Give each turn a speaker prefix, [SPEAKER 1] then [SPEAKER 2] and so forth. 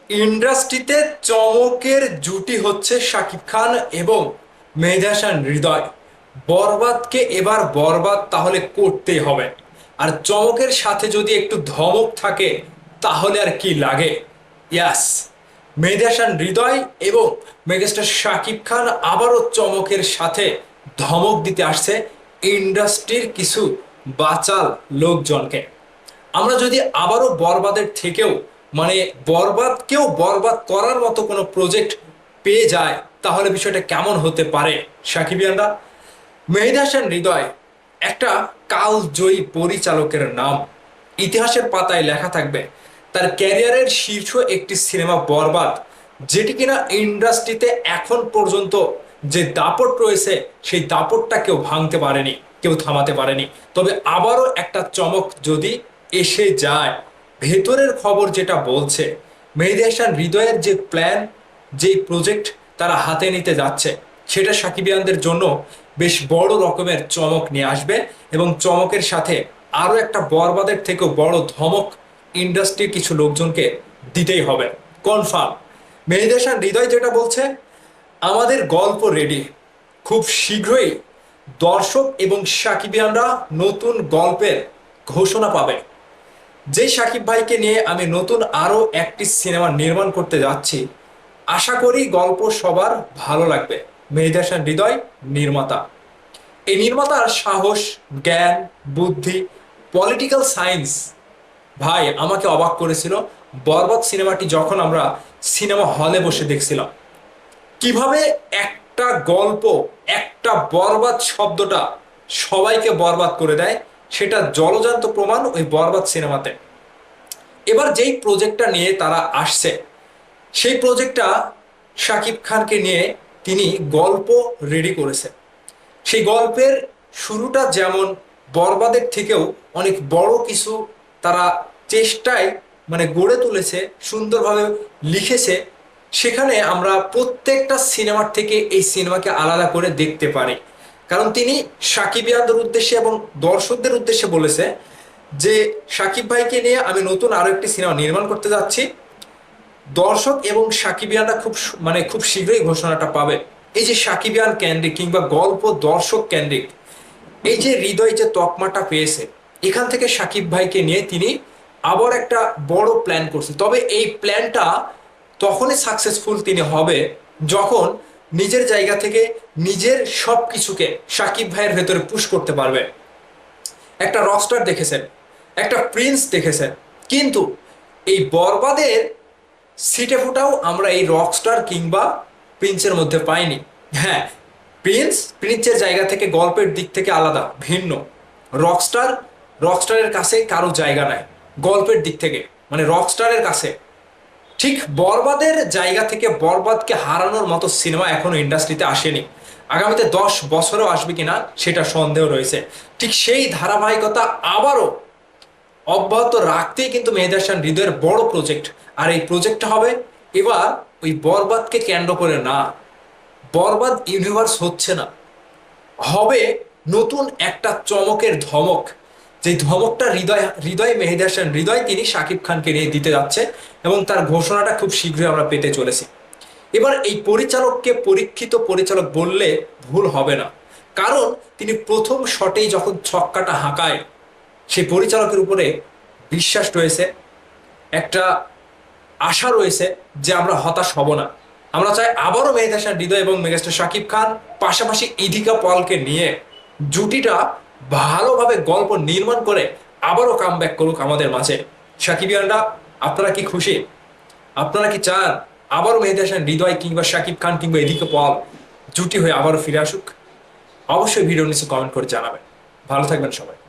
[SPEAKER 1] ইন্ডাস্ট্রিতে চমকের জুটি হচ্ছে শাকিব খান এবং মেহেদী হাসান হৃদয়। বরবাদকে এবার বরবাদ তাহলে করতেই হবে। আর চমকের সাথে যদি একটু ধমক থাকে তাহলে আর কি লাগে। ইয়াস, মেহেদী হাসান হৃদয় এবং মেগাস্টার শাকিব খান আবারও চমকের সাথে ধমক দিতে আসছে ইন্ডাস্ট্রির কিছু বাচাল লোকজনকে। আমরা যদি আবারও বরবাদের থেকেও মানে বরবাদকেও বরবাদ করার মতো কোনো প্রজেক্ট পেয়ে যায় তাহলে বিষয়টা কেমন হতে পারে সাকিবিয়ানরা। মেহেদী হাসান হৃদয় একটা কালজয়ী পরিচালকের নাম, ইতিহাসের পাতায় লেখা থাকবে তার ক্যারিয়ারের শীর্ষ একটি সিনেমা বরবাদ, যেটি কিনা ইন্ডাস্ট্রিতে এখন পর্যন্ত যে দাপট রয়েছে সেই দাপটটা কেউ ভাঙতে পারেনি, কেউ থামাতে পারেনি। তবে আবারও একটা চমক যদি এসে যায়, ভেতরের খবর যেটা বলছে মেহেদী হাসান হৃদয়ের যে প্ল্যান, যেই প্রজেক্ট তারা হাতে নিতে যাচ্ছে সেটা সাকিবিয়ানদের জন্য বেশ বড় রকমের চমক নিয়ে আসবে। এবং চমকের সাথে আরও একটা বরবাদের থেকেও বড় ধমক ইন্ডাস্ট্রির কিছু লোকজনকে দিতেই হবে কনফার্ম। মেহেদী হাসান হৃদয় যেটা বলছে, আমাদের গল্প রেডি, খুব শীঘ্রই দর্শক এবং সাকিবিয়ানরা নতুন গল্পের ঘোষণা পাবে। যে সাকিব ভাইকে নিয়ে আমি নতুন আরো একটি সিনেমা নির্মাণ করতে যাচ্ছি, আশা করি গল্প সবার ভালো লাগবে। মেহেদী হাসান হৃদয় নির্মাতা, এই নির্মাতার সাহস, জ্ঞান, বুদ্ধি, পলিটিক্যাল সায়েন্স ভাই আমাকে অবাক করেছিল। বরবাদ সিনেমাটি যখন আমরা সিনেমা হলে বসে দেখছিলাম, কিভাবে একটা গল্প, একটা বরবাদ শব্দটা সবাইকে বরবাদ করে দেয় সেটা জলজান্ত প্রমাণ ওই বরবাদ সিনেমাতে। এবার যেই প্রজেক্টটা নিয়ে তারা আসছে সেই প্রজেক্টটা শাকিব খানকে নিয়ে তিনি গল্প রেডি করেছে। সেই গল্পের শুরুটা যেমন বরবাদের থেকেও অনেক বড় কিছু তারা চেষ্টায় গড়ে তুলেছে, সুন্দরভাবে লিখেছে। সেখানে আমরা প্রত্যেকটা সিনেমার থেকে এই সিনেমাকে আলাদা করে দেখতে পারি। কারণ তিনি সাকিবিয়ানদের উদ্দেশ্যে এবং দর্শকদের উদ্দেশ্যে বলেছে যে সাকিব ভাইকে নিয়ে আমি নতুন আরো একটি সিনেমা নির্মাণ করতে যাচ্ছি, দর্শক এবং সাকিবিয়ানরা খুব শীঘ্রই ঘোষণাটা পাবে। এই যে সাকিবিয়ান কেন্দ্রিক কিংবা গল্প দর্শক কেন্দ্রিক এই যে হৃদয় যে তকমাটা পেয়েছে, এখান থেকে সাকিব ভাইকে নিয়ে তিনি আবার একটা বড় প্ল্যান করছে। তবে এই প্ল্যানটা তখনই সাকসেসফুল তিনি হবে যখন নিজের জায়গা থেকে নিজের সব কিছুকে সাকিব ভাইয়ের ভেতরে পুশ করতে পারবে। একটা রকস্টার দেখেছেন, একটা প্রিন্স দেখেছেন, কিন্তু এই বরবাদের সিটে ফুটাও আমরা এই রকস্টার কিংবা প্রিন্সের মধ্যে পাইনি। হ্যাঁ, প্রিন্সের জায়গা থেকে গল্পের দিক থেকে আলাদা, ভিন্ন। রকস্টার, রকস্টারের কাছে কারো জায়গা নাই গল্পের দিক থেকে, রকস্টারের কাছে। ঠিক বরবাদের জায়গা থেকে বরবাদকে হারানোর মতো সিনেমা এখনো ইন্ডাস্ট্রিতে আসেনি। আগামীতে 10 বছরও আসবে কিনা সেটা সন্দেহ রয়েছে। ঠিক সেই ধারাবাহিকতা আবারও অব্যাহত রাখতেই কিন্তু মেহেদী হাসান হৃদয়ের বড় প্রজেক্ট। আর এই প্রজেক্টটা হবে এবার ওই বরবাদকে কেন্দ্র করে না, বরবাদ ইউনিভার্স হচ্ছে না, হবে নতুন একটা চমকের ধমক। যে ধমকটা হৃদয় হৃদয় মেহেদী হাসান হৃদয় তিনি শাকিব খানকে নিয়ে দিতে যাচ্ছে এবং তার ঘোষণাটা খুব শীঘ্রই আমরা পেতে চলেছি। এবার এই পরিচালককে পরীক্ষিত পরিচালক বললে ভুল হবে না, কারণ তিনি প্রথম শটেই যখন ছক্কাটা হাঁকায় সেই পরিচালকের উপরে বিশ্বাস রয়েছে, একটা আশা রয়েছে যে আমরা হতাশ হব না। আমরা চাই আবারও মেহেদী হাসান হৃদয় এবং মেগাস্টার শাকিব খান পাশাপাশি ইদিকা পলকে নিয়ে জুটিটা ভালোভাবে গল্প নির্মাণ করে আবারও কামব্যাক করুক আমাদের মাঝে। সাকিবিয়ানরা, আপনারা কি খুশি? আপনারা কি চান আবারও মেহেদী হাসান হৃদয় কিংবা শাকিব খান কিংবা ইদিকা পল জুটি হয়ে আবারও ফিরে আসুক? অবশ্যই ভিডিও নিচে কমেন্ট করে জানাবেন। ভালো থাকবেন সবাই।